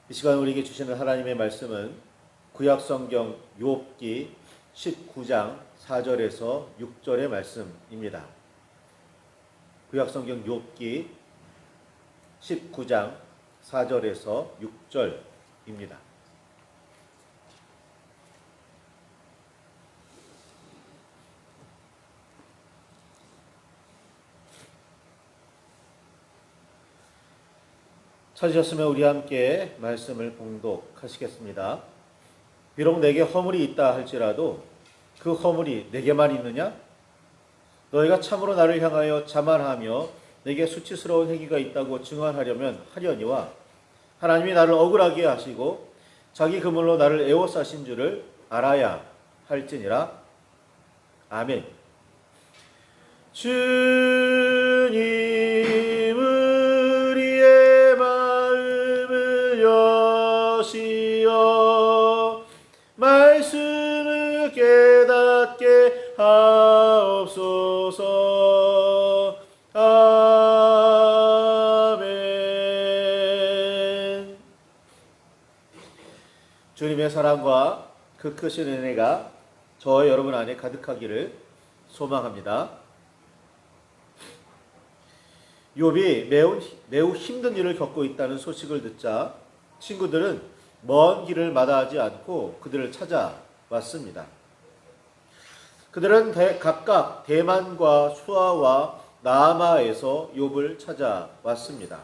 이 시간 우리에게 주시는 하나님의 말씀은 구약성경 욥기 19장 4절에서 6절의 말씀입니다. 구약성경 욥기 19장 4절에서 6절입니다. 찾으셨으면 우리 함께 말씀을 봉독하시겠습니다. 비록 내게 허물이 있다 할지라도 그 허물이 내게만 있느냐? 너희가 참으로 나를 향하여 자만하며 내게 수치스러운 행위가 있다고 증언하려면 하려니와 하나님이 나를 억울하게 하시고 자기 그물로 나를 에워싸신 줄을 알아야 할지니라. 아멘. 주님 우리의 마음을 여시어 말씀을 깨닫게 하옵소서. 아멘. 주님의 사랑과 그 크신 은혜가 저와 여러분 안에 가득하기를 소망합니다. 욥이 매우 힘든 일을 겪고 있다는 소식을 듣자 친구들은 먼 길을 마다하지 않고 그들을 찾아왔습니다. 그들은 각각 대만과 수아와 나아마에서 욥을 찾아왔습니다.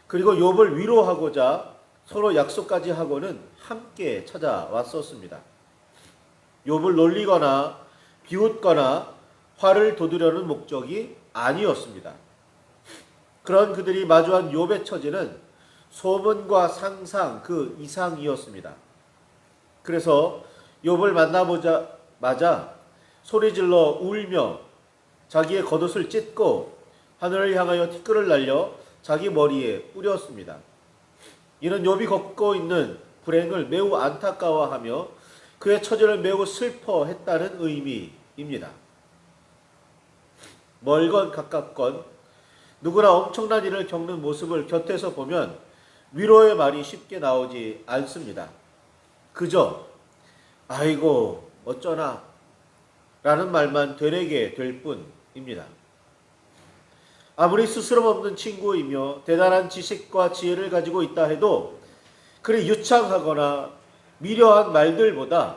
그리고 욥을 위로하고자 서로 약속까지 하고는 함께 찾아왔었습니다. 욥을 놀리거나 비웃거나 화를 돋우려는 목적이 아니었습니다. 그런 그들이 마주한 욥의 처지는 소문과 상상 그 이상이었습니다. 그래서 욥을 만나보자마자 소리질러 울며 자기의 겉옷을 찢고 하늘을 향하여 티끌을 날려 자기 머리에 뿌렸습니다. 이는 욥이 겪고 있는 불행을 매우 안타까워하며 그의 처지를 매우 슬퍼했다는 의미입니다. 멀건 가깝건 누구나 엄청난 일을 겪는 모습을 곁에서 보면 위로의 말이 쉽게 나오지 않습니다. 그저 아이고 어쩌나 라는 말만 되뇌게 될 뿐입니다. 아무리 스스럼 없는 친구이며 대단한 지식과 지혜를 가지고 있다 해도 그리 유창하거나 미려한 말들보다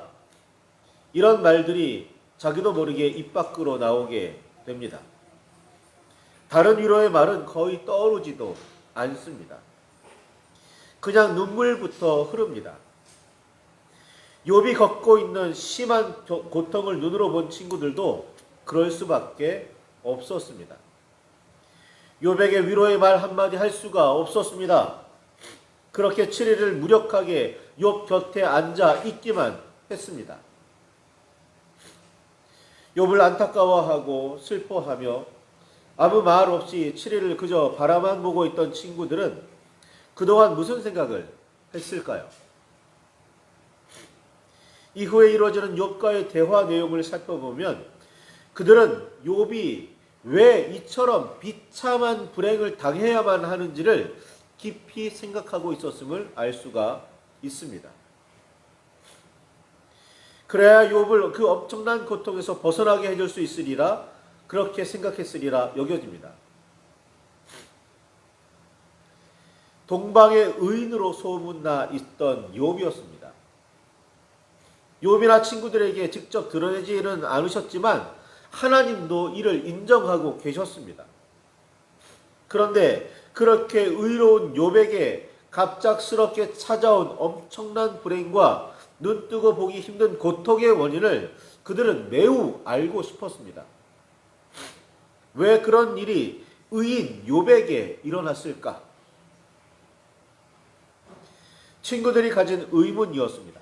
이런 말들이 자기도 모르게 입 밖으로 나오게 됩니다. 다른 위로의 말은 거의 떠오르지도 않습니다. 그냥 눈물부터 흐릅니다. 욥이 겪고 있는 심한 고통을 눈으로 본 친구들도 그럴 수밖에 없었습니다. 욥에게 위로의 말 한마디 할 수가 없었습니다. 그렇게 7일을 무력하게 욥 곁에 앉아 있기만 했습니다. 욥을 안타까워하고 슬퍼하며 아무 말 없이 7일을 그저 바라만 보고 있던 친구들은 그동안 무슨 생각을 했을까요? 이후에 이루어지는 욥과의 대화 내용을 살펴보면 그들은 욥이 왜 이처럼 비참한 불행을 당해야만 하는지를 깊이 생각하고 있었음을 알 수가 있습니다. 그래야 욥을 그 엄청난 고통에서 벗어나게 해줄 수 있으리라 그렇게 생각했으리라 여겨집니다. 동방의 의인으로 소문나 있던 욥이었습니다. 욥이나 친구들에게 직접 드러내지는 않으셨지만 하나님도 이를 인정하고 계셨습니다. 그런데 그렇게 의로운 욥에게 갑작스럽게 찾아온 엄청난 불행과 눈뜨고 보기 힘든 고통의 원인을 그들은 매우 알고 싶었습니다. 왜 그런 일이 의인 욥에게 일어났을까? 친구들이 가진 의문이었습니다.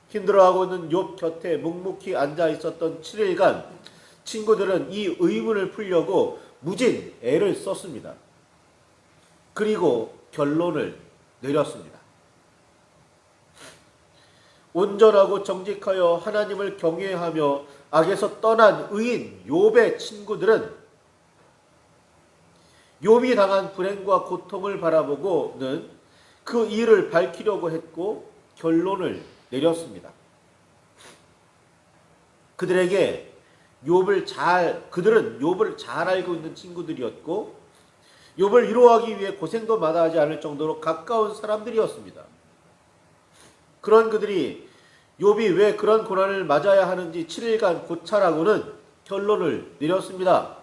힘들어하고 있는 욥 곁에 묵묵히 앉아 있었던 7일간 친구들은 이 의문을 풀려고 무진 애를 썼습니다. 그리고 결론을 내렸습니다. 온전하고 정직하여 하나님을 경외하며 악에서 떠난 의인 욥의 친구들은 욥이 당한 불행과 고통을 바라보고는 그 이유를 밝히려고 했고 결론을 내렸습니다. 그들은 욥을 잘 알고 있는 친구들이었고 욥을 위로하기 위해 고생도 마다하지 않을 정도로 가까운 사람들이었습니다. 그런 그들이 욥이 왜 그런 고난을 맞아야 하는지 7일간 고찰하고는 결론을 내렸습니다.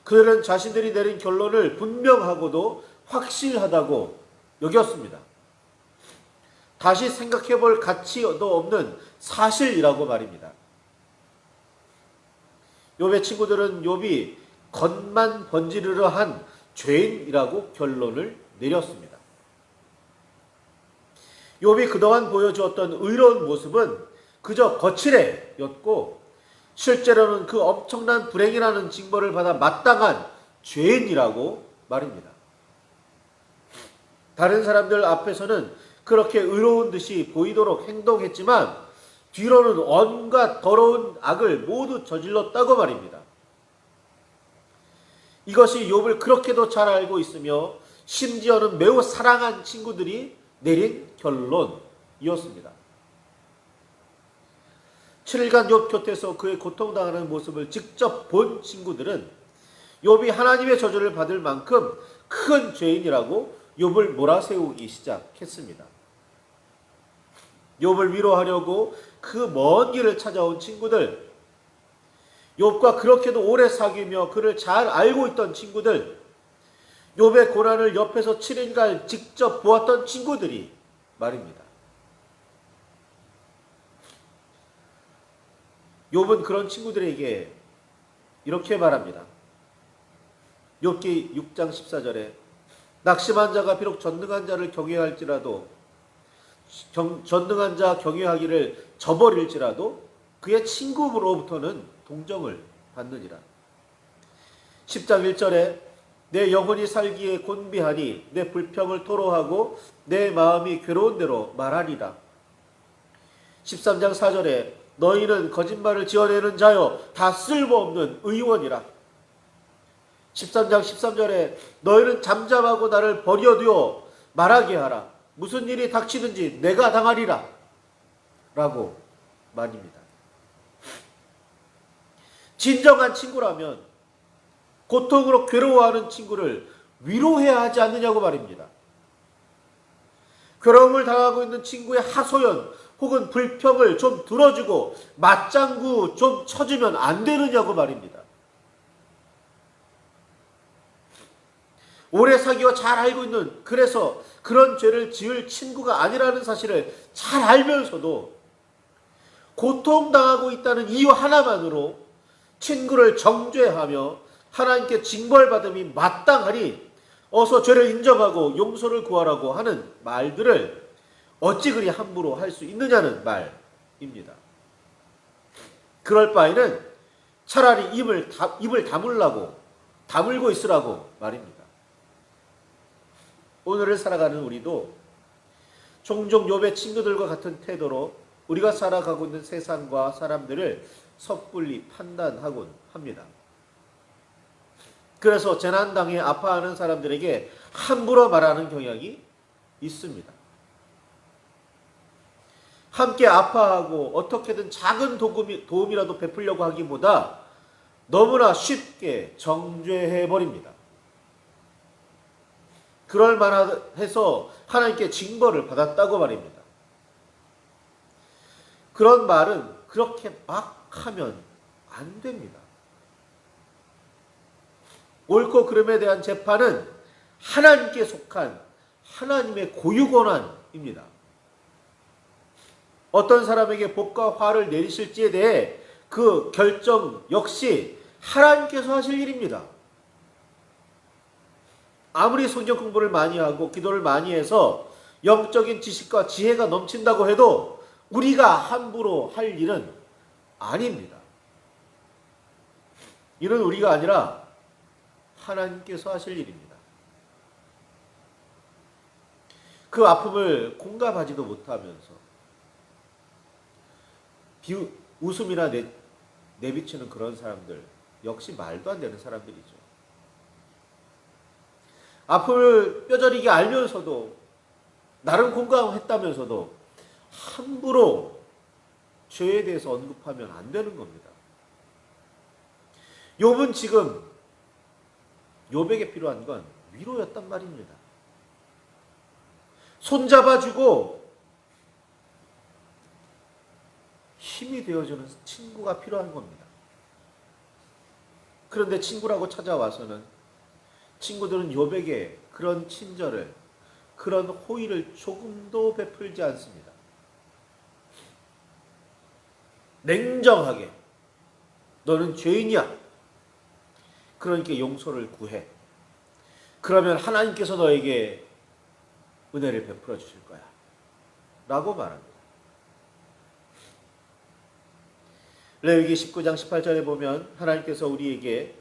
그들은 자신들이 내린 결론을 분명하고도 확실하다고 여겼습니다. 다시 생각해 볼 가치도 없는 사실이라고 말입니다. 욥의 친구들은 욥이 겉만 번지르르 한 죄인이라고 결론을 내렸습니다. 욥이 그동안 보여주었던 의로운 모습은 그저 거칠애였고 실제로는 그 엄청난 불행이라는 징벌을 받아 마땅한 죄인이라고 말입니다. 다른 사람들 앞에서는 그렇게 의로운 듯이 보이도록 행동했지만 뒤로는 온갖 더러운 악을 모두 저질렀다고 말입니다. 이것이 욥을 그렇게도 잘 알고 있으며 심지어는 매우 사랑한 친구들이 내린 결론이었습니다. 7일간 욥 곁에서 그의 고통당하는 모습을 직접 본 친구들은 욥이 하나님의 저주를 받을 만큼 큰 죄인이라고 욥을 몰아세우기 시작했습니다. 욥을 위로하려고 그 먼 길을 찾아온 친구들, 욥과 그렇게도 오래 사귀며 그를 잘 알고 있던 친구들, 욥의 고난을 옆에서 7일간 직접 보았던 친구들이 말입니다. 욥은 그런 친구들에게 이렇게 말합니다. 욥기 6장 14절에 낙심한 자가 비록 전능한 자를 경외할지라도 전능한 자 경외하기를 저버릴지라도 그의 친구로부터는 동정을 받느니라. 10장 1절에 내 영혼이 살기에 곤비하니 내 불평을 토로하고 내 마음이 괴로운 대로 말하리라. 13장 4절에 너희는 거짓말을 지어내는 자여 다 쓸모없는 의원이라. 13장 13절에 너희는 잠잠하고 나를 버려두어 말하게 하라. 무슨 일이 닥치든지 내가 당하리라. 라고 말입니다. 진정한 친구라면 고통으로 괴로워하는 친구를 위로해야 하지 않느냐고 말입니다. 괴로움을 당하고 있는 친구의 하소연 혹은 불평을 좀 들어주고 맞장구 좀 쳐주면 안 되느냐고 말입니다. 오래 사귀어 잘 알고 있는, 그래서 그런 죄를 지을 친구가 아니라는 사실을 잘 알면서도 고통당하고 있다는 이유 하나만으로 친구를 정죄하며 하나님께 징벌받음이 마땅하니 어서 죄를 인정하고 용서를 구하라고 하는 말들을 어찌 그리 함부로 할 수 있느냐는 말입니다. 그럴 바에는 차라리 입을 다물고 있으라고 말입니다. 오늘을 살아가는 우리도 종종 욥의 친구들과 같은 태도로 우리가 살아가고 있는 세상과 사람들을 섣불리 판단하곤 합니다. 그래서 재난당해 아파하는 사람들에게 함부로 말하는 경향이 있습니다. 함께 아파하고 어떻게든 작은 도움이라도 베풀려고 하기보다 너무나 쉽게 정죄해버립니다. 그럴 만해서 하나님께 징벌을 받았다고 말입니다. 그런 말은 그렇게 막 하면 안 됩니다. 옳고 그름에 대한 재판은 하나님께 속한 하나님의 고유 권한입니다. 어떤 사람에게 복과 화를 내리실지에 대해 그 결정 역시 하나님께서 하실 일입니다. 아무리 성경 공부를 많이 하고 기도를 많이 해서 영적인 지식과 지혜가 넘친다고 해도 우리가 함부로 할 일은 아닙니다. 이는 우리가 아니라 하나님께서 하실 일입니다. 그 아픔을 공감하지도 못하면서 웃음이나 내비치는 그런 사람들 역시 말도 안 되는 사람들이죠. 아픔을 뼈저리게 알면서도 나름 공감했다면서도 함부로 죄에 대해서 언급하면 안 되는 겁니다. 욥은 지금 욥에게 필요한 건 위로였단 말입니다. 손잡아주고 힘이 되어주는 친구가 필요한 겁니다. 그런데 친구라고 찾아와서는 친구들은 욥에게 그런 친절을, 그런 호의를 조금도 베풀지 않습니다. 냉정하게 너는 죄인이야. 그러니까 용서를 구해. 그러면 하나님께서 너에게 은혜를 베풀어 주실 거야. 라고 말합니다. 레위기 19장 18절에 보면 하나님께서 우리에게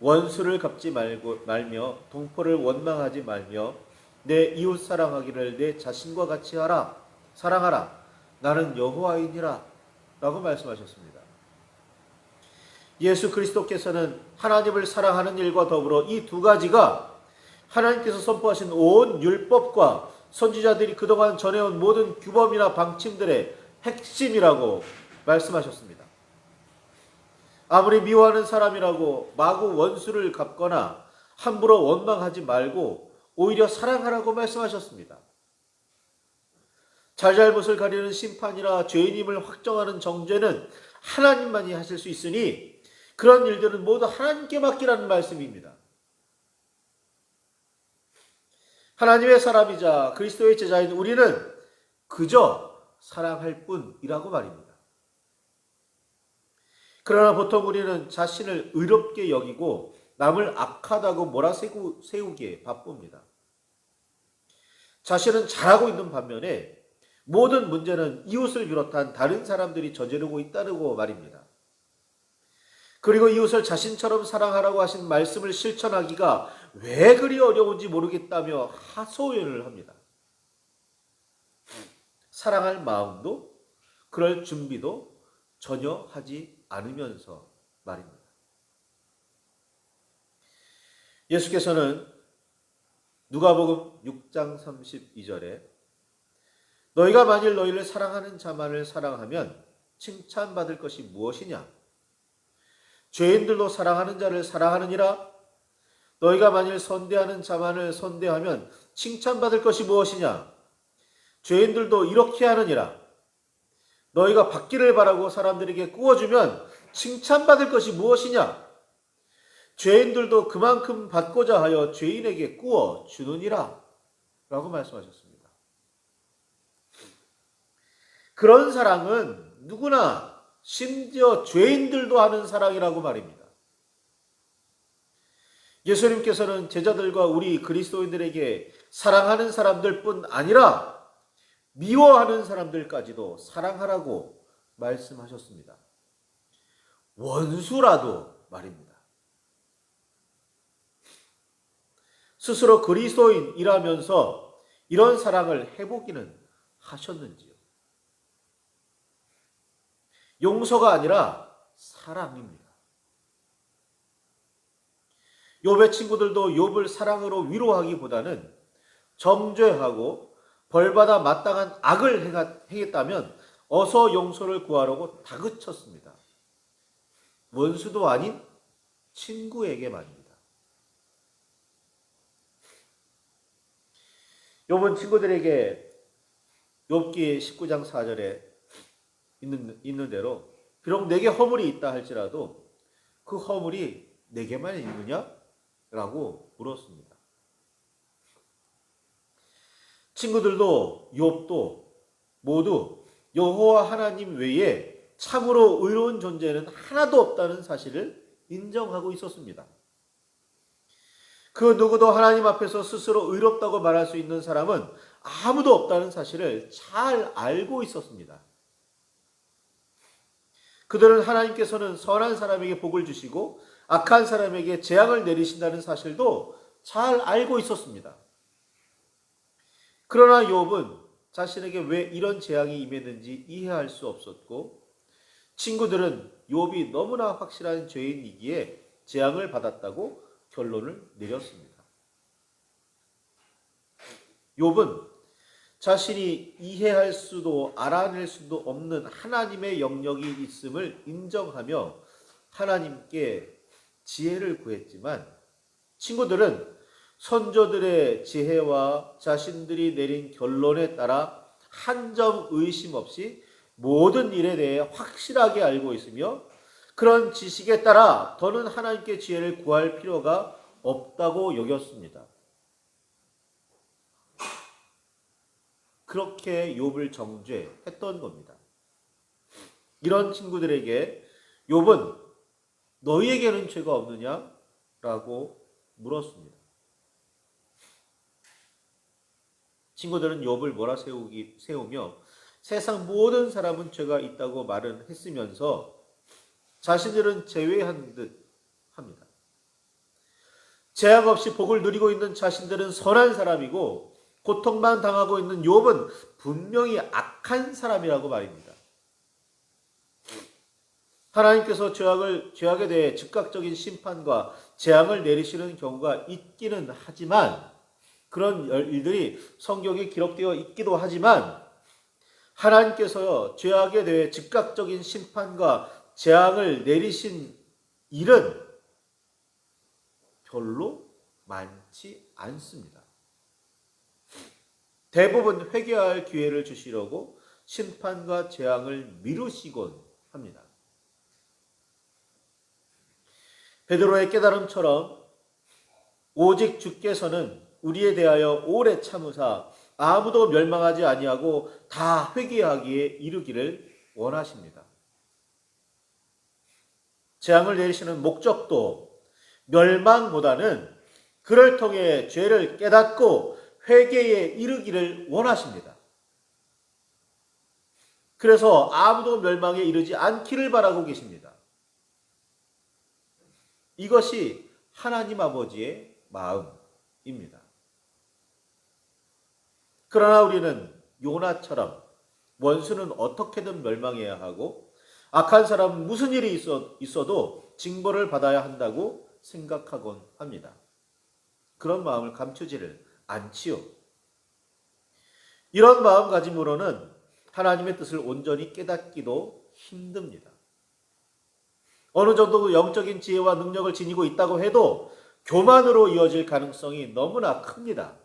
원수를 갚지 말며 동포를 원망하지 말며 내 이웃 사랑하기를 내 자신과 같이 하라. 사랑하라. 나는 여호와이니라. 라고 말씀하셨습니다. 예수 그리스도께서는 하나님을 사랑하는 일과 더불어 이 두 가지가 하나님께서 선포하신 온 율법과 선지자들이 그동안 전해온 모든 규범이나 방침들의 핵심이라고 말씀하셨습니다. 아무리 미워하는 사람이라고 마구 원수를 갚거나 함부로 원망하지 말고 오히려 사랑하라고 말씀하셨습니다. 잘잘못을 가리는 심판이나 죄인임을 확정하는 정죄는 하나님만이 하실 수 있으니 그런 일들은 모두 하나님께 맡기라는 말씀입니다. 하나님의 사람이자 그리스도의 제자인 우리는 그저 사랑할 뿐이라고 말입니다. 그러나 보통 우리는 자신을 의롭게 여기고 남을 악하다고 몰아세우기에 바쁩니다. 자신은 잘하고 있는 반면에 모든 문제는 이웃을 비롯한 다른 사람들이 저지르고 있다고 말입니다. 그리고 이웃을 자신처럼 사랑하라고 하신 말씀을 실천하기가 왜 그리 어려운지 모르겠다며 하소연을 합니다. 사랑할 마음도 그럴 준비도 전혀 하지 않으면서 말입니다. 예수께서는 누가복음 6장 32절에 너희가 만일 너희를 사랑하는 자만을 사랑하면 칭찬받을 것이 무엇이냐? 죄인들도 사랑하는 자를 사랑하느니라. 너희가 만일 선대하는 자만을 선대하면 칭찬받을 것이 무엇이냐? 죄인들도 이렇게 하느니라. 너희가 받기를 바라고 사람들에게 구워주면 칭찬받을 것이 무엇이냐? 죄인들도 그만큼 받고자 하여 죄인에게 구워주느니라. 라고 말씀하셨습니다. 그런 사랑은 누구나 심지어 죄인들도 하는 사랑이라고 말입니다. 예수님께서는 제자들과 우리 그리스도인들에게 사랑하는 사람들뿐 아니라 미워하는 사람들까지도 사랑하라고 말씀하셨습니다. 원수라도 말입니다. 스스로 그리스도인이라면서 이런 사랑을 해보기는 하셨는지요? 용서가 아니라 사랑입니다. 욥의 친구들도 욥을 사랑으로 위로하기보다는 정죄하고 벌받아 마땅한 악을 행했다면 어서 용서를 구하라고 다그쳤습니다. 원수도 아닌 친구에게 말입니다. 욥은 친구들에게 욥기 19장 4절에 있는 대로 비록 내게 허물이 있다 할지라도 그 허물이 내게만 있느냐? 라고 물었습니다. 친구들도 욥도 모두 여호와 하나님 외에 참으로 의로운 존재는 하나도 없다는 사실을 인정하고 있었습니다. 그 누구도 하나님 앞에서 스스로 의롭다고 말할 수 있는 사람은 아무도 없다는 사실을 잘 알고 있었습니다. 그들은 하나님께서는 선한 사람에게 복을 주시고 악한 사람에게 재앙을 내리신다는 사실도 잘 알고 있었습니다. 그러나 욥은 자신에게 왜 이런 재앙이 임했는지 이해할 수 없었고 친구들은 욥이 너무나 확실한 죄인이기에 재앙을 받았다고 결론을 내렸습니다. 욥은 자신이 이해할 수도 알아낼 수도 없는 하나님의 영역이 있음을 인정하며 하나님께 지혜를 구했지만 친구들은 선조들의 지혜와 자신들이 내린 결론에 따라 한 점 의심 없이 모든 일에 대해 확실하게 알고 있으며 그런 지식에 따라 더는 하나님께 지혜를 구할 필요가 없다고 여겼습니다. 그렇게 욥을 정죄했던 겁니다. 이런 친구들에게 욥은 너희에게는 죄가 없느냐라고 물었습니다. 친구들은 욥을 세우며 세상 모든 사람은 죄가 있다고 말은 했으면서 자신들은 제외한 듯 합니다. 재앙 없이 복을 누리고 있는 자신들은 선한 사람이고 고통만 당하고 있는 욥은 분명히 악한 사람이라고 말입니다. 하나님께서 죄악에 대해 즉각적인 심판과 재앙을 내리시는 경우가 있기는 하지만 그런 일들이 성경에 기록되어 있기도 하지만 하나님께서 죄악에 대해 즉각적인 심판과 재앙을 내리신 일은 별로 많지 않습니다. 대부분 회개할 기회를 주시려고 심판과 재앙을 미루시곤 합니다. 베드로의 깨달음처럼 오직 주께서는 우리에 대하여 오래 참으사 아무도 멸망하지 아니하고 다 회개하기에 이르기를 원하십니다. 재앙을 내리시는 목적도 멸망보다는 그를 통해 죄를 깨닫고 회개에 이르기를 원하십니다. 그래서 아무도 멸망에 이르지 않기를 바라고 계십니다. 이것이 하나님 아버지의 마음입니다. 그러나 우리는 요나처럼 원수는 어떻게든 멸망해야 하고 악한 사람은 무슨 일이 있어도 징벌을 받아야 한다고 생각하곤 합니다. 그런 마음을 감추지를 않지요. 이런 마음가짐으로는 하나님의 뜻을 온전히 깨닫기도 힘듭니다. 어느 정도 영적인 지혜와 능력을 지니고 있다고 해도 교만으로 이어질 가능성이 너무나 큽니다.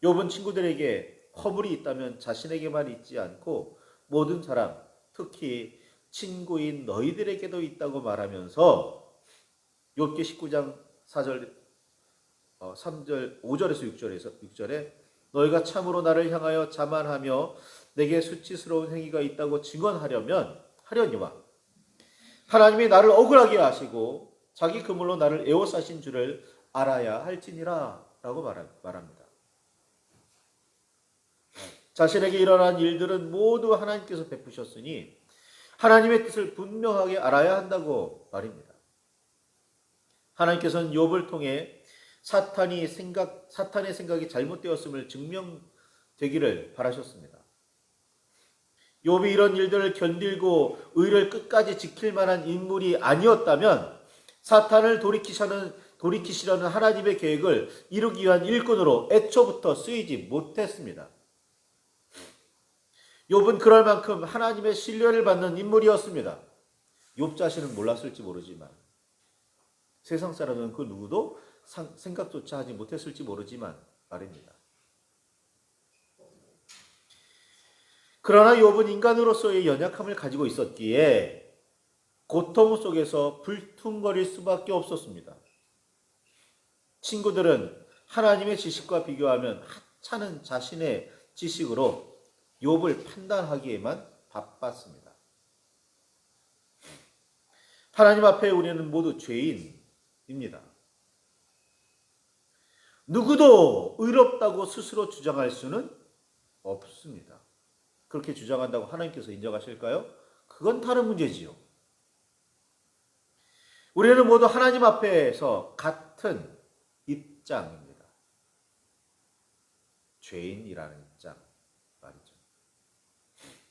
욥은 친구들에게 허물이 있다면 자신에게만 있지 않고 모든 사람, 특히 친구인 너희들에게도 있다고 말하면서 욥기 19장 4절, 3절, 5절에서 6절에 너희가 참으로 나를 향하여 자만하며 내게 수치스러운 행위가 있다고 하려니와 하나님이 나를 억울하게 하시고 자기 그물로 나를 에워싸신 줄을 알아야 할지니라 라고 말합니다. 자신에게 일어난 일들은 모두 하나님께서 베푸셨으니 하나님의 뜻을 분명하게 알아야 한다고 말입니다. 하나님께서는 욥을 통해 사탄의 생각이 잘못되었음을 증명되기를 바라셨습니다. 욥이 이런 일들을 견디고 의를 끝까지 지킬 만한 인물이 아니었다면 사탄을 돌이키시려는 하나님의 계획을 이루기 위한 일꾼으로 애초부터 쓰이지 못했습니다. 욥은 그럴 만큼 하나님의 신뢰를 받는 인물이었습니다. 욥 자신은 몰랐을지 모르지만 세상 사람은 그 누구도 생각조차 하지 못했을지 모르지만 말입니다. 그러나 욥은 인간으로서의 연약함을 가지고 있었기에 고통 속에서 불퉁거릴 수밖에 없었습니다. 친구들은 하나님의 지식과 비교하면 하찮은 자신의 지식으로 욥을 판단하기에만 바빴습니다. 하나님 앞에 우리는 모두 죄인입니다. 누구도 의롭다고 스스로 주장할 수는 없습니다. 그렇게 주장한다고 하나님께서 인정하실까요? 그건 다른 문제지요. 우리는 모두 하나님 앞에서 같은 입장입니다. 죄인이라는 입장 말이죠.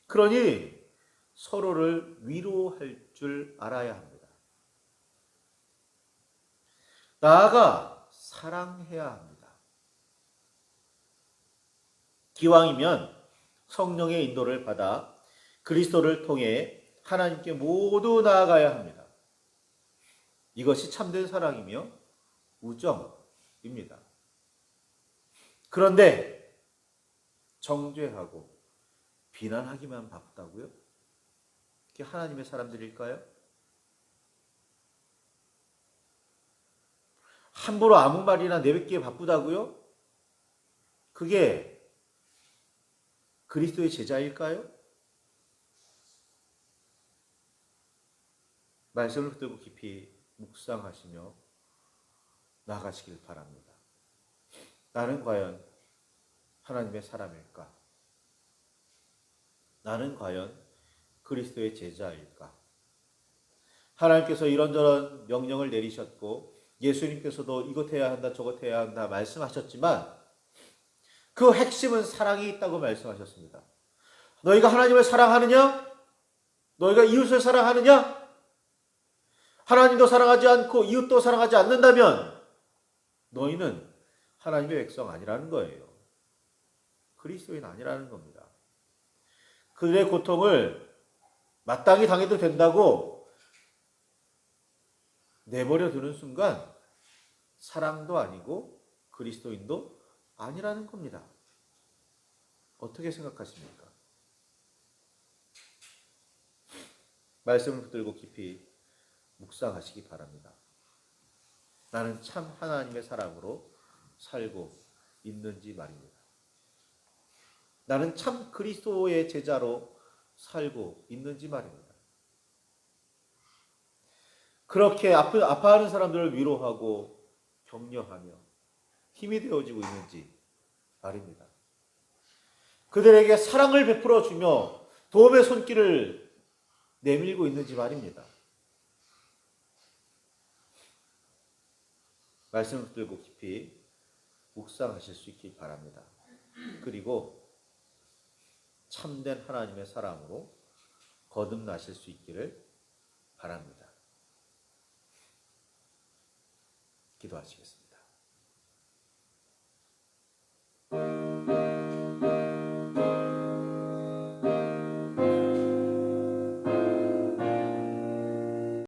그러니 서로를 위로할 줄 알아야 합니다. 나아가 사랑해야 합니다. 기왕이면 성령의 인도를 받아 그리스도를 통해 하나님께 모두 나아가야 합니다. 이것이 참된 사랑이며 우정입니다. 그런데 정죄하고 비난하기만 바쁘다고요? 그게 하나님의 사람들일까요? 함부로 아무 말이나 내뱉기에 바쁘다고요? 그게 그리스도의 제자일까요? 말씀을 붙들고 깊이 묵상하시며 나아가시길 바랍니다. 나는 과연 하나님의 사람일까? 나는 과연 그리스도의 제자일까? 하나님께서 이런저런 명령을 내리셨고 예수님께서도 이것 해야 한다 저것 해야 한다 말씀하셨지만 그 핵심은 사랑이 있다고 말씀하셨습니다. 너희가 하나님을 사랑하느냐? 너희가 이웃을 사랑하느냐? 하나님도 사랑하지 않고 이웃도 사랑하지 않는다면 너희는 하나님의 백성 아니라는 거예요. 그리스도인 아니라는 겁니다. 그들의 고통을 마땅히 당해도 된다고 내버려 두는 순간 사랑도 아니고 그리스도인도 아니라는 겁니다. 어떻게 생각하십니까? 말씀을 붙들고 깊이 묵상하시기 바랍니다. 나는 참 하나님의 사랑으로 살고 있는지 말입니다. 나는 참 그리스도의 제자로 살고 있는지 말입니다. 그렇게 아파하는 사람들을 위로하고 격려하며 힘이 되어지고 있는지 말입니다. 그들에게 사랑을 베풀어 주며 도움의 손길을 내밀고 있는지 말입니다. 말씀을 붙들고 깊이 묵상하실 수 있길 바랍니다. 그리고 참된 하나님의 사랑으로 거듭나실 수 있기를 바랍니다. 기도하시겠습니다.